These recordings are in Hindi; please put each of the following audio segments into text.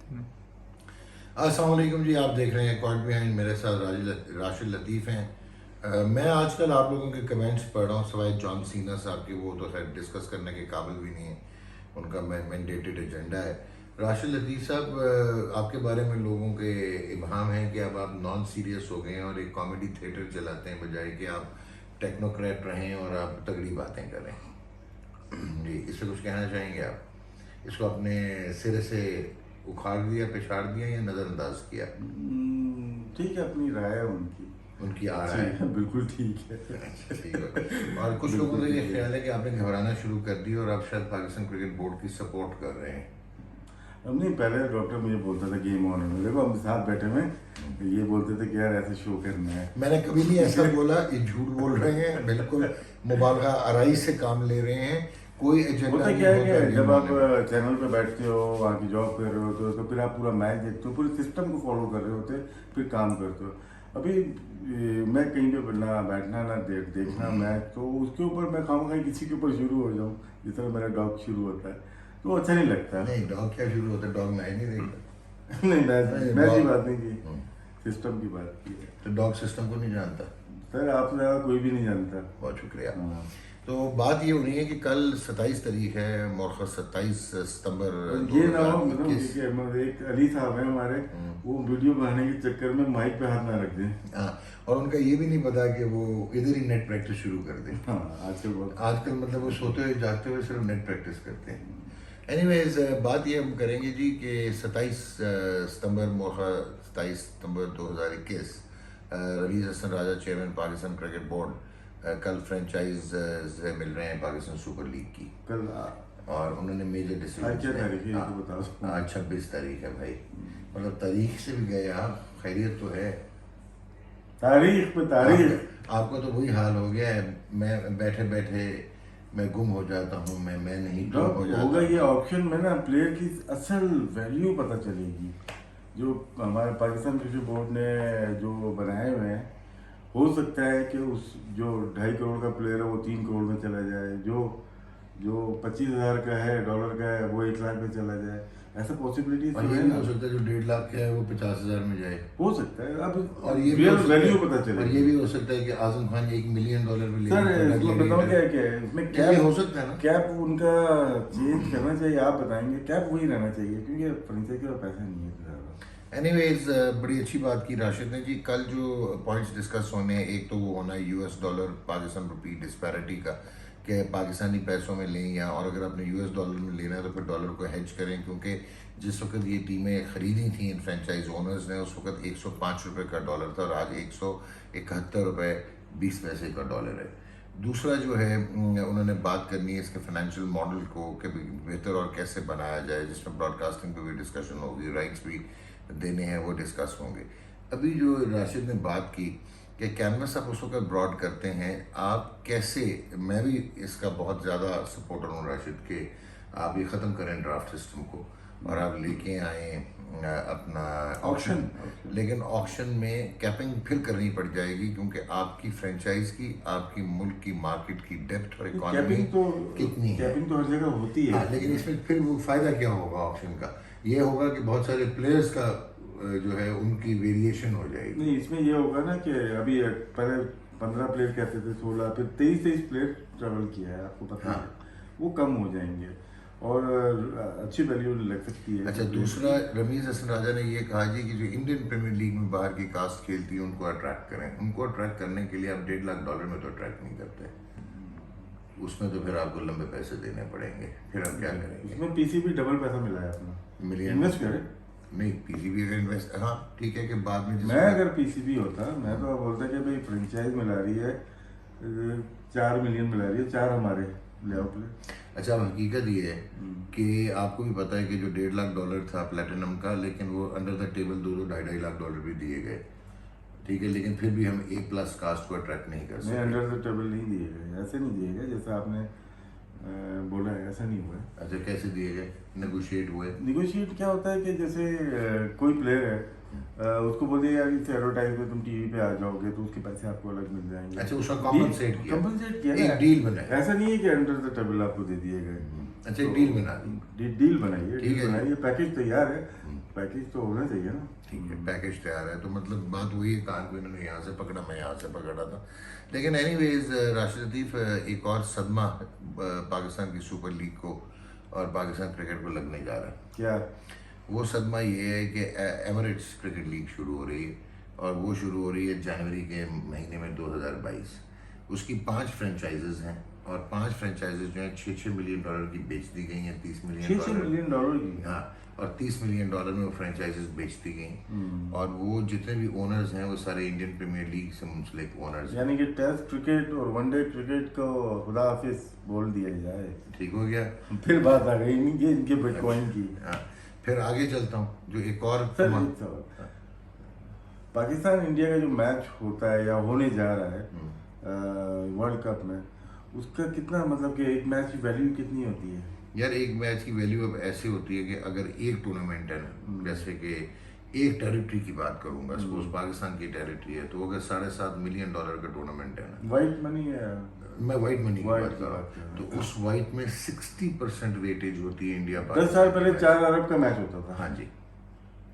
अस्सलाम वालेकुम जी। आप देख रहे हैं कॉट बिहाइंड, मेरे साथ राशिद लतीफ़ हैं। मैं आजकल आप लोगों के कमेंट्स पढ़ रहा हूँ, सवाए जॉन सीना साहब के, वो तो खैर डिस्कस करने के काबिल भी नहीं है, उनका मैंडेटेड एजेंडा है। राशिद लतीफ़ साहब, आपके बारे में लोगों के इबहाम है कि अब आप नॉन सीरियस हो गए हैं और एक कॉमेडी थिएटर चलाते हैं बजाय कि आप टेक्नोक्रेट रहें और आप तगड़ी बातें करें। जी, इससे कुछ कहना चाहेंगे आप? इसको अपने सिरे से उखाड़ दिया, पिछाड़ दिया या नज़रअंदाज किया? ठीक है, अपनी राय है उनकी। उनकी आ रहा जी है। बिल्कुल ठीक है। अच्छा, ठीक है। और कुछ लोगों बिल्कुल का ये ठीक है। ख्याल है कि आपने घबराना शुरू कर दी और आप शायद पाकिस्तान क्रिकेट बोर्ड की सपोर्ट कर रहे हैं। अब नहीं, पहले डॉक्टर मुझे बोलता था गेम ऑन है, देखो हम साथ बैठे में ये बोलते थे कि यार ऐसे शो करना है। मैंने कभी नहीं ऐसा बोला, ये झूठ बोल रहे हैं, बिल्कुल मुबालगा आराई से काम ले रहे हैं, कोई एजेंडा होता नहीं क्या है होता कि जब आप गेम। चैनल पे बैठते हो, वहाँ की जॉब कर रहे होते हो, तो फिर आप पूरा मैच देखते हो, पूरे सिस्टम को फॉलो कर रहे होते हो, फिर काम करते हो। अभी मैं कहीं पे ना बैठना ना देखना मैच, तो उसके ऊपर मैं खामखा किसी के ऊपर शुरू हो जाऊँ, जिस तरह मेरा डॉग शुरू होता है, तो अच्छा नहीं लगता। नहीं, डॉग क्या शुरू होता है? डॉग मैच नहीं देखता। नहीं, मैच की डॉग बात नहीं की, सिस्टम की बात की है। तो डॉग सिस्टम को नहीं जानता। सर आपसे ज़्यादा कोई भी नहीं जानता। बहुत शुक्रिया। हाँ। तो बात ये हो रही है कि कल 27 तारीख है, मौखर 27 सितंबर और ये ना हो मतलब 2021। कि एक अली साहब है हमारे, वो वीडियो बनाने के चक्कर में माइक पे हाथ ना रख दें। हाँ, और उनका ये भी नहीं पता कि वो इधर ही नेट प्रैक्टिस शुरू कर दें। हाँ, आजकल बहुत आजकल मतलब वो सोते हुए जागते हुए सिर्फ नेट प्रैक्टिस करते हैं। एनीवेज, बात ये हम करेंगे जी कि 27 सितंबर मौका 27 सितंबर 2021, रवीज हसन राजा चेयरमैन पाकिस्तान क्रिकेट बोर्ड कल फ्रेंचाइज से मिल रहे हैं पाकिस्तान सुपर लीग की। कल और उन्होंने मेजर आज डिसीजन क्या तारीख है ये तो बता सकते हैं। आज 26 तारीख है भाई, मतलब तारीख से भी गए आप। खैरियत तो है? तारीख पे तारीख। आपको तो वही हाल हो गया है, मैं बैठे बैठे मैं गुम हो जाता हूँ, मैं नहीं गुम हो जाता होगा ये हूँ। ऑप्शन में ना, प्लेयर की असल वैल्यू पता चलेगी। जो हमारे पाकिस्तान क्रिकेट बोर्ड ने जो बनाए हुए हैं, हो सकता है कि उस जो 2.5 करोड़ का प्लेयर है वो 3 करोड़ में चला जाए, जो जो 25,000 का है डॉलर का है वो 1 लाख में चला जाए, ऐसा पॉसिबिलिटी और तो ये है भी ना। हो सकता है जो 1.5 लाख का है वो 50,000 में जाए। हो सकता है, अब और ये भी रियल हो सकता वैल्यू है, पता और ये चलेगी। भी हो सकता है कि आजम खान $1 मिलियन भी सर लेने इसमें बताओ क्या क्या है इसमें, ये कैप हो सकता है ना। कैप उनका चेंज करना चाहिए, आप बताएंगे। कैप वही रहना चाहिए क्योंकि फ्रेंचाइजी का पैसा नहीं है ज़्यादा। एनीवेज, बड़ी अच्छी बात की राशिद ने जी। कल जो पॉइंट्स डिस्कस होने हैं, एक तो वो होना है US डॉलर पाकिस्तान रुपी डिस्पैरिटी का, कि पाकिस्तानी पैसों में लें या, और अगर आपने US डॉलर में लेना है तो फिर डॉलर को हेज करें, क्योंकि जिस वक्त ये टीमें ख़रीदी थी इन फ्रेंचाइज ओनर्स ने, उस वक्त 105 रुपये का डॉलर था और आज 171 रुपये 20 पैसे का डॉलर है। दूसरा जो है, उन्होंने बात करनी है इसके फाइनेंशियल मॉडल को कि बेहतर और कैसे बनाया जाए, जिसमें ब्रॉडकास्टिंग पे भी डिस्कशन होगी, राइट्स भी देने हैं वो डिस्कस होंगे। अभी जो राशिद ने बात की कि कैनवस आप उस वक्त ब्रॉड करते हैं, आप कैसे, मैं भी इसका बहुत ज़्यादा सपोर्टर हूँ राशिद के, आप ये ख़त्म करें ड्राफ्ट सिस्टम को और आप लेके आए अपना ऑक्शन। लेकिन ऑक्शन में कैपिंग फिर करनी पड़ जाएगी, क्योंकि आपकी फ्रेंचाइज की, आपकी मुल्क की मार्केट की डेप्थ और इकॉनमी कैपिंग तो कितनी है। कैपिंग तो हर जगह होती है। हाँ, लेकिन इसमें फिर वो फ़ायदा क्या होगा ऑप्शन का? ये होगा कि बहुत सारे प्लेयर्स का जो है उनकी वेरिएशन हो जाएगी। नहीं, इसमें ये होगा ना कि अभी पहले 15 प्लेयर कहते थे, 16, फिर 23 प्लेयर ट्रेवल किया है, आपको पता हाँ। है, वो कम हो जाएंगे और अच्छी वैल्यू लग सकती है। अच्छा, दूसरा, रमीज हसन राजा ने ये कहा जी कि जो इंडियन प्रीमियर लीग में बाहर की कास्ट खेलती है उनको अट्रैक्ट करें। उनको अट्रैक्ट करने के लिए आप $1.5 लाख में तो अट्रैक्ट नहीं करते, उसमें तो फिर आपको लंबे पैसे देने पड़ेंगे, फिर हम क्या करेंगे? इसमें पीसीबी डबल पैसा मिला है अपना, मिलियन इन्वेस्ट करें। नहीं, पीसीबी अगर इन्वेस्ट, हाँ ठीक है कि बाद में मैं अगर पीसीबी होता, मैं तो बोलता कि भाई फ्रेंचाइज मिला रही है 4 मिलियन मिला रही है, 4 हमारे ले आओ प्लेयर। अच्छा, अब हकीकत ये है कि आपको भी पता है कि जो $1.5 लाख था प्लेटिनम का, लेकिन वो अंडर द टेबल $2-2.5 लाख भी दिए गए, ठीक है, लेकिन फिर भी हम A+ कास्ट को अट्रैक्ट नहीं कर नहीं, सकते। अंडर द टेबल नहीं दिए गए, ऐसे नहीं दिए गए जैसा आपने बोला है, ऐसा नहीं हुआ है। अच्छा, कैसे दिए गए? नेगोशिएट हुए? निगोशिएट क्या होता है कि जैसे कोई प्लेयर है, उसको बोल दिया यार इस एडवर्टाइज में तुम टीवी पे आ जाओगे तो उसके पैसे आपको अलग मिल जाएंगे। अच्छा, उसका कॉम्पनसेट किया, कंपनसेट किया एक ना। डील बनाई। ऐसा नहीं है कि अंडर द टेबल आपको दे दिए गए। अच्छा, एक डील बना दी। डील बनाइए, ठीक है डील जी। बनाइए, पैकेज तैयार है, पैकेज तो होना चाहिए ना। ठीक है, पैकेज तैयार है, तो मतलब बात वही है, कान को इन्होंने यहाँ से पकड़ा, मैं यहाँ से पकड़ा था। लेकिन एनीवेज राशिद लतीफ़, एक और सदमा पाकिस्तान की सुपर लीग को और पाकिस्तान क्रिकेट को लगने जा रहा है। क्या? वो सदमा ये है कि एमिरेट्स क्रिकेट लीग शुरू हो रही है, और वो शुरू हो रही है जनवरी के महीने में 2022। उसकी 5 फ्रेंचाइजेज हैं, और 5 फ्रेंचाइजेज जो हैं $6-6 मिलियन की बेच दी गई हैं, $30 मिलियन। $6 मिलियन की? हाँ, और $30 मिलियन में वो फ्रेंचाइजेज बेच दी गई। और वो जितने भी ओनर्स हैं वो सारे इंडियन प्रीमियर लीग से मुंसलिक ओनर्स हैं। यानी कि टेस्ट क्रिकेट और वनडे क्रिकेट को खुदा हाफिज बोल दिया जाए। ठीक हो गया। फिर बात आ गई इनके बिटकॉइन की। हाँ, फिर आगे चलता हूँ, जो एक और सर, एक सवाल। पाकिस्तान इंडिया का जो मैच होता है या होने जा रहा है वर्ल्ड कप में, उसका कितना मतलब कि एक मैच की वैल्यू कितनी होती है? यार, एक मैच की वैल्यू अब ऐसी होती है कि अगर एक टूर्नामेंट है ना, जैसे कि एक टेरिटरी की बात करूंगा, सपोज पाकिस्तान की टेरिटरी है, तो अगर $7.5 मिलियन का टूर्नामेंट है ना, वाइट मनी है। मैं वाइट मनी की White बात की कर रहा बात कर रहा हूँ, हूँ। तो उस वाइट में 60% वेटेज होती है इंडिया 10 साल पहले की 4 अरब का मैच होता था। हाँ जी,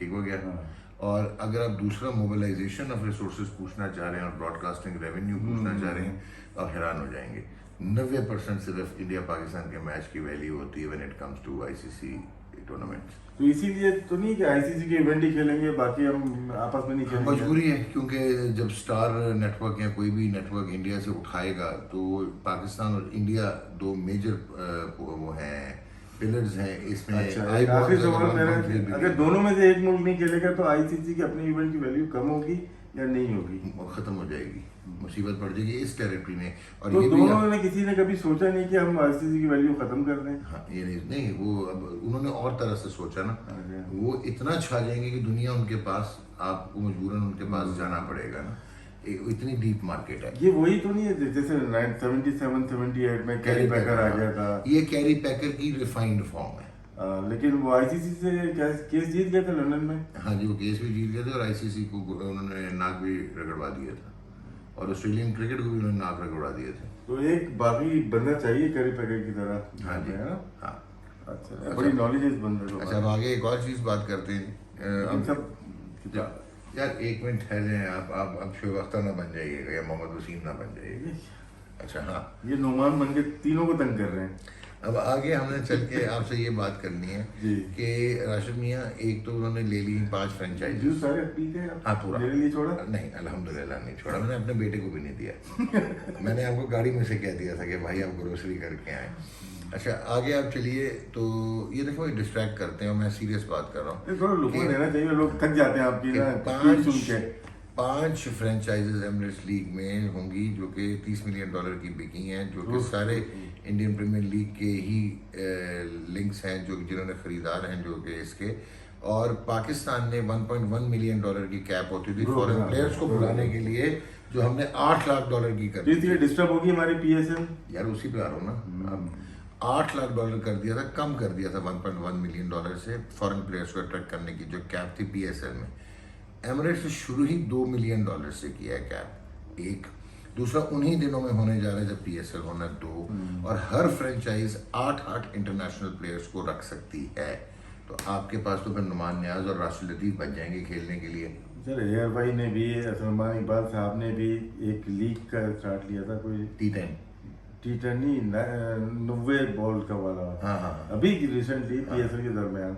ठीक हो गया। हाँ। और अगर आप दूसरा मोबिलाइजेशन ऑफ रिसोर्सेज पूछना चाह रहे हैं और ब्रॉडकास्टिंग रेवेन्यू पूछना चाह रहे हैं, आप हैरान हो जाएंगे। 90% सिर्फ इंडिया पाकिस्तान के मैच की वैल्यू होती है when it comes to ICC tournaments. तो इसीलिए तो नहीं कि आईसीसी के इवेंट ही खेलेंगे, बाकी हम आपस में नहीं खेलेंगे। मजबूरी है, क्योंकि जब स्टार नेटवर्क या कोई भी नेटवर्क इंडिया से उठाएगा, तो पाकिस्तान और इंडिया 2 मेजर वो हैं, पिलर्स हैं इसमें। अच्छा, एक आखिरी सवाल मेरा, अगर दोनों में से एक मुल्क नहीं खेलेगा तो आईसीसी की अपने इवेंट की वैल्यू कम होगी या नहीं होगी? खत्म हो जाएगी, मुसीबत पड़ जाएगी इस टेरिटरी में। और तो ये दोनों भी ने किसी ने कभी सोचा नहीं कि हम आईसीसी की वैल्यू खत्म कर दें? हाँ, ये नहीं, वो अब उन्होंने और तरह से सोचा ना, अच्छा। वो इतना छा जाएंगे कि दुनिया उनके पास, आपको मजबूरन उनके पास जाना पड़ेगा ना, इतनी डीप मार्केट है। ये वही तो नहीं है जैसे 77-78 में कैरी पैकर आ गया था? ये कैरी पैकर की रिफाइंड फॉर्म है। लेकिन वो आईसीसी से केस जीत गया था लंदन में। हाँ जी, वो केस भी जीत गए थे, और आईसीसी को उन्होंने नाक भी रगड़वा दिया था, और ऑस्ट्रेलियन क्रिकेट को भी उन्होंने नाक रगड़वा दिए थे। तो एक बाकी बंदा चाहिए कैरी पैकर की तरह। हाँ जी, है ना? हाँ। अच्छा, बड़ी नॉलेज है इस बंदे को। अच्छा, अब आगे एक और चीज़ बात करते हैं। इन सब यार, 1 मिनट ठहर जाएं आप। अब शोएब अख्तर ना बन जाइएगा या मोहम्मद वसीम ना बन जाइएगा। अच्छा, हाँ, ये नुमान बन के तीनों को तंग कर रहे हैं। अब आगे हमने चल के आपसे ये बात करनी है जी। कि राशिद मियाँ, एक तो उन्होंने ले ली 5 फ्रेंचाइजी। जूस सारे पी गए आप? हाँ, पूरा। मेरे लिए छोड़ा? नहीं, अल्हम्दुलिल्लाह नहीं छोड़ा, मैंने अपने बेटे को भी नहीं दिया। मैंने आपको गाड़ी में से कह दिया था कि भाई आप ग्रोसरी करके आए। अच्छा, आगे आप चलिए। तो ये देखो, ये डिस्ट्रैक्ट करते हैं, और मैं सीरियस बात कर रहा हूँ। थोड़ा लोगों को लेना चाहिए, लोग थक जाते हैं आपकी ना सुन के। 5 फ्रेंचाइजेज एमिरेट्स लीग में होंगी, जो कि $30 मिलियन की बिकी हैं, जो कि सारे इंडियन प्रीमियर लीग के ही लिंक्स हैं, जो जिन्होंने खरीदार हैं, जो कि इसके। और पाकिस्तान ने $1.1 मिलियन की कैप होती थी फॉरेन प्लेयर्स को बुलाने के लिए, जो हमने $8 लाख की कर दी। इसलिए डिस्टर्ब होगी हमारी पीएसएल। यार, उसी पे आ रहा हूँ ना। अब $8 लाख कर दिया था, कम कर दिया था $1.1 मिलियन से फॉरेन प्लेयर्स को अट्रैक्ट करने की जो कैप थी पीएसएल में। एमिरेट्स ने शुरू ही $2 मिलियन से किया है कैप। एक दूसरा, उन्हीं दिनों में होने जा रहा है जब पीएसएल होना 2, और हर फ्रेंचाइज 8 इंटरनेशनल प्लेयर्स को रख सकती है। तो आपके पास तो फिर नुमान नियाज और राशिद लतीफ़ बच जाएंगे खेलने के लिए। सर, एयर भाई ने भी, सलमान इकबाल साहब ने भी एक लीग का स्टार्ट लिया था, कोई T10 नहीं, 90 बॉल का वाला। हाँ। अभी रिसेंटली पीएसएल के दरमियान।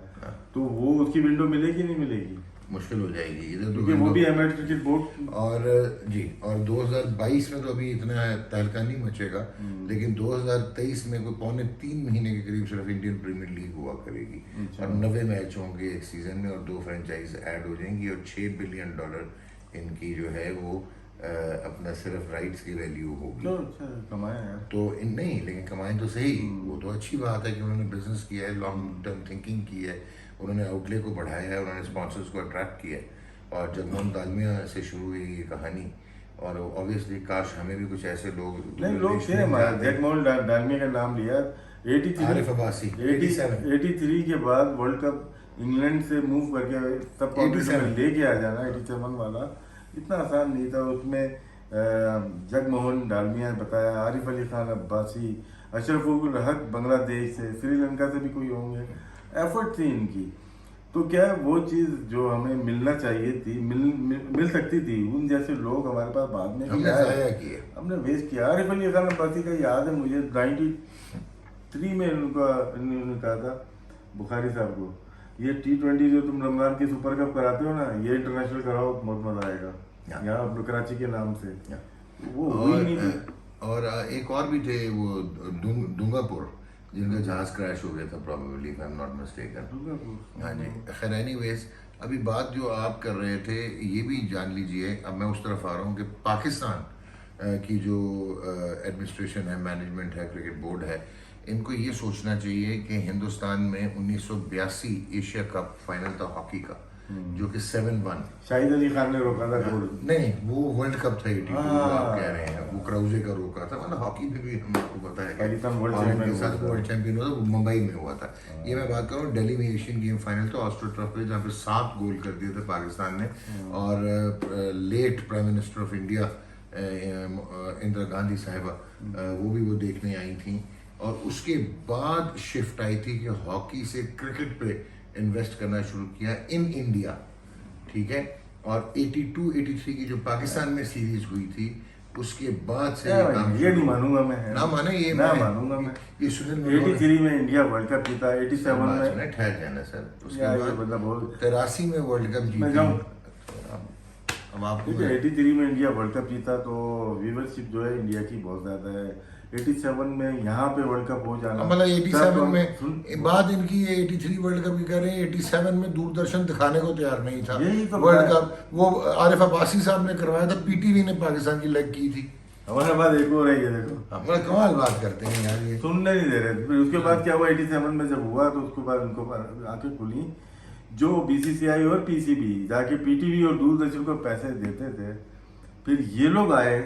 तो वो उसकी विंडो मिलेगी नहीं मिलेगी? मुश्किल हो जाएगी इधर तो, क्योंकि वो भी एमिरेट्स क्रिकेट बोर्ड। और जी, और 2022 में तो अभी इतना तहलका नहीं मचेगा, लेकिन 2023 में कोई 2.25 महीने के करीब सिर्फ इंडियन प्रीमियर लीग हुआ करेगी। और 90 मैच होंगे एक सीजन में, और 2 फ्रेंचाइज ऐड हो जाएंगी, और $6 बिलियन इनकी जो है वो अपना सिर्फ राइट्स की वैल्यू होगी। तो अच्छा कमाए यार। तो नहीं, लेकिन कमाएं तो सही, वो तो अच्छी बात है कि उन्होंने बिजनेस किया है, लॉन्ग टर्म थिंकिंग की है, उन्होंने आउटले को बढ़ाया है, उन्होंने स्पॉन्सर्स को अट्रैक्ट किया है। और जगमोहन दालमिया से शुरू हुई ये कहानी, और ऑब्वियसली काश हमें भी कुछ ऐसे लोग नहीं, लोग थे हमारे। जगमोहन दालमिया का नाम लिया। 83 के बाद वर्ल्ड कप इंग्लैंड से मूव करके सब कॉम्पिटिशन में लेके आ जाना, 87 वाला इतना आसान नहीं था। उसमें जगमोहन डालमिया ने बताया, आरिफ अली खान अब्बासी, अशरफुल हक बांग्लादेश से, श्रीलंका से भी कोई होंगे, एफर्ट थी इनकी। तो क्या है, वो चीज जो हमें मिलना चाहिए थी, मिल सकती थी, उन जैसे लोग हमारे पास बाद में भी हमने आए, जाया किए। हमने वेस्ट किया। आरिफ अली खान अब्बासी का याद है मुझे, 93 में उन्होंने कहा था बुखारी साहब को, ये T20 जो तुम रमजान की सुपर कप कराते हो ना, ये इंटरनेशनल कराओ, बहुत मजा आएगा यहाँ अपने कराची के नाम से। वो हुई नहीं थी। और एक और भी थे वो डूंगापुर, जिनका जहाज क्रैश हो गया था probably, if I am not mistaken. हाँ जी, खैर एनीवेज, अभी बात जो आप कर रहे थे ये भी जान लीजिए, अब मैं उस तरफ आ रहा हूँ कि पाकिस्तान की जो एडमिनिस्ट्रेशन है, मैनेजमेंट है, क्रिकेट बोर्ड है, इनको ये सोचना चाहिए कि हिंदुस्तान में 1982 एशिया कप फाइनल था हॉकी का, जो कि 7-1, शाहिद अली खान ने रोका था गोल। नहीं वो वर्ल्ड कप था 82 जो आप कह रहे हैं, वो क्राउजे का रोका था। मतलब हॉकी में भी हमको पता है पाकिस्तान वर्ल्ड हॉलैंड के चैंपियन साथ वर्ल्ड चैंपियन हुआ था, वो मुंबई में हुआ था। ये मैं बात कर रहा हूँ दिल्ली में एशियन गेम फाइनल था ऑस्ट्रो ट्रफ पे, जहाँ पे 7 गोल कर दिए थे पाकिस्तान ने। और late prime minister of India Indira Gandhi साहिबा, वो भी वो देखने आई थी। और उसके बाद शिफ्ट आई थी कि हॉकी से क्रिकेट पे इन्वेस्ट करना शुरू किया इन इंडिया, ठीक है। और 82-83 की जो पाकिस्तान में सीरीज हुई थी, उसके बाद से ये नहीं मानूंगा मैं, ना माने ये ना मानूंगा मैं। ये सुनील 83 में इंडिया वर्ल्ड कप जीता, 87 में ठहर जाना सर, उसके यार, बाद मतलब बहुत 83 में वर्ल्ड कप मैं जीती। जाऊं। अब आपको 83 में इंडिया वर्ल्ड कप जीता, तो व्यूवरशिप जो है इंडिया की बहुत ज्यादा है। 87 में यहाँ पे वर्ल्ड कप हो जाना, मतलब 87 में बात इनकी ये 83 वर्ल्ड कप की कर रहे हैं, 87 में दूरदर्शन दिखाने को तैयार नहीं था यही तो वर्ल्ड कप। वो आरिफ अब्बासी साहब ने करवाया था, पीटीवी ने पाकिस्तान की लेग की थी। हमारे बाद एक और है, ये देखो बड़ा कमाल बात करते हैं यार ये। सुनने नहीं दे रहे। फिर उसके बाद क्या हुआ, 87 में जब हुआ, तो उसके बाद उनको आंखें खुली, जो BCCI और PCB जाके PTV और दूरदर्शन को पैसे देते थे, फिर ये लोग आए,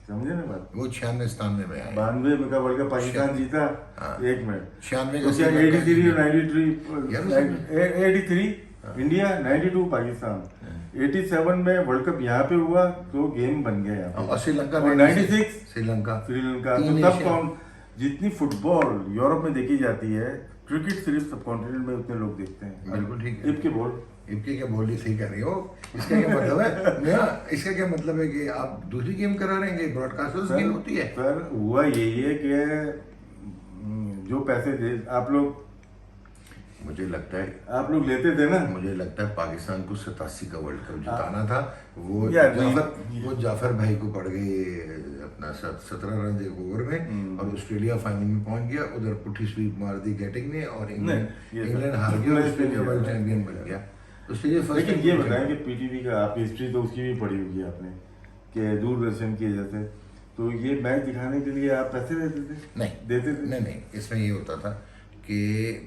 समझे ना बात। वो 96-97 में आए, 92 में का वर्ल्ड कप पाकिस्तान जीता। हाँ। एक मिनट, 96 तो क्या 83 और 83 इंडिया, 92 पाकिस्तान। 87 में वर्ल्ड कप यहाँ पे हुआ, तो गेम बन गया यहाँ पे। और श्रीलंका और 96 श्रीलंका तो तीन तब एशिया। कौन, जितनी फुटबॉल यूरोप में देखी जाती है, क्रिकेट सिर्फ सब कॉन्टिनेंट में उतने लोग देखते हैं। बिल्कुल ठीक है। इबके बोल इबके क्या बोल रही, सही कर रही हो। इसका क्या मतलब है नया, इसका क्या मतलब है कि आप दूसरी गेम करा रहे हैं, ब्रॉडकास्टर्स गेम होती है। सर हुआ यही है कि जो पैसे दे आप लोग मुझे लगता है, आप लोग लेते थे ना, मुझे लगता है पाकिस्तान को 87 का वर्ल्ड कप जिताना था। वो यार जाफर भाई को पड़ गए अपना 17 रन एक ओवर में, और ऑस्ट्रेलिया फाइनल में पहुंच गया। उधर पुठी स्वीप मार दी गेटिंग ने, और इंग्लैंड हार गया, ऑस्ट्रेलिया वर्ल्ड चैंपियन बन गया। Australia first. लेकिन ये बताएं कि PTV का आपकी हिस्ट्री तो उसकी भी पढ़ी होगी आपने, कि दूरदर्शन की जैसे, तो ये मैच दिखाने के लिए आप पैसे देते थे? नहीं देते थे? नहीं, इसमें ये होता था कि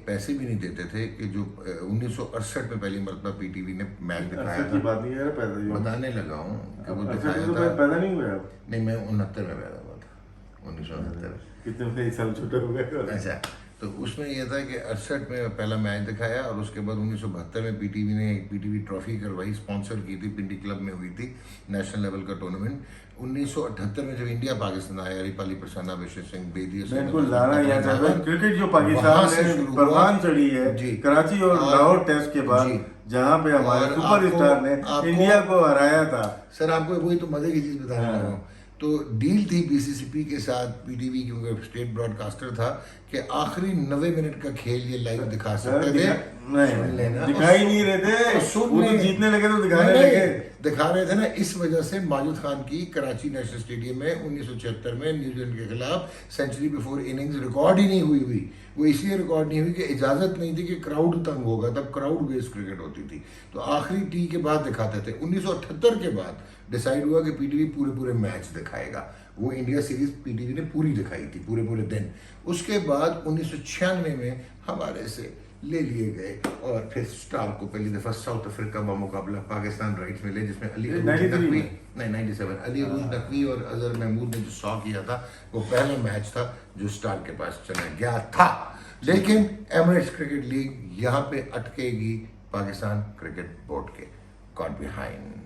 पैसे भी नहीं देते थे। कि जो 1968 में पहली मरतबा PTV ने मैच दिखाया की था, बात नहीं है, पैदा जो बताने लगा हूँ कि वो अच्छा, दिखाया तो था। पैदा नहीं हुए आप? नहीं, मैं 69 में पैदा हुआ था, 1969। कितने साल छोटे हो गए? अच्छा, तो उसमें यह था कि 68 में पहला मैच दिखाया, और उसके बाद 1972 में PTV ने एक PTV ट्रॉफी करवाई, स्पॉन्सर की थी, पिंडी क्लब में हुई थी, नेशनल लेवल का टूर्नामेंट। 1978 में जब इंडिया पाकिस्तान आया, रिपाली प्रसन्ना, विशेष सिंह बेदी, इनको लाना यहाँ चाहता है क्रिकेट जो पाकिस्तान में परवान चढ़ी है कराची और लाहौर टेस्ट के बाद, जहाँ पे हमारे सुपरस्टार ने इंडिया को हराया था। सर आपको वही तो मजे की चीज बताने लगा हूँ। तो डील थी BCCP के साथ, PTV क्योंकि स्टेट ब्रॉडकास्टर था, कि आखिरी 90 मिनट का खेल ये लाइव दिखा सकते थे। नहीं, दिखाई नहीं रहे थे, वो तो जीतने लगे तो दिखाने लगे। दिखा रहे थे ना, इस वजह से माजिद खान की कराची नेशनल स्टेडियम में 1976 में न्यूजीलैंड के खिलाफ सेंचुरी बिफोर इनिंग्स रिकॉर्ड ही नहीं हुई। वो इसलिए रिकॉर्ड नहीं हुई कि इजाजत नहीं थी, कि क्राउड तंग होगा, तब क्राउड बेस्ड क्रिकेट होती थी, तो आखिरी टी के बाद दिखाते थे। 1978 के बाद डिसाइड हुआ कि PTV पूरे मैच दिखाएगा। वो इंडिया सीरीज PTV ने पूरी दिखाई थी, पूरे दिन। उसके बाद 1996 में हमारे से ले लिए गए, और फिर स्टार को पहली दफा साउथ अफ्रीका का मुकाबला पाकिस्तान राइट्स मिले, जिसमें अली अरूज नकवी, नहीं 97, अली अरूज नकवी और अजहर महमूद ने जो 100 किया था, वो पहला मैच था जो स्टार के पास चला गया था। लेकिन एमिरेट्स क्रिकेट लीग यहाँ पे अटकेगी पाकिस्तान क्रिकेट बोर्ड के, गॉड बिहाइंड।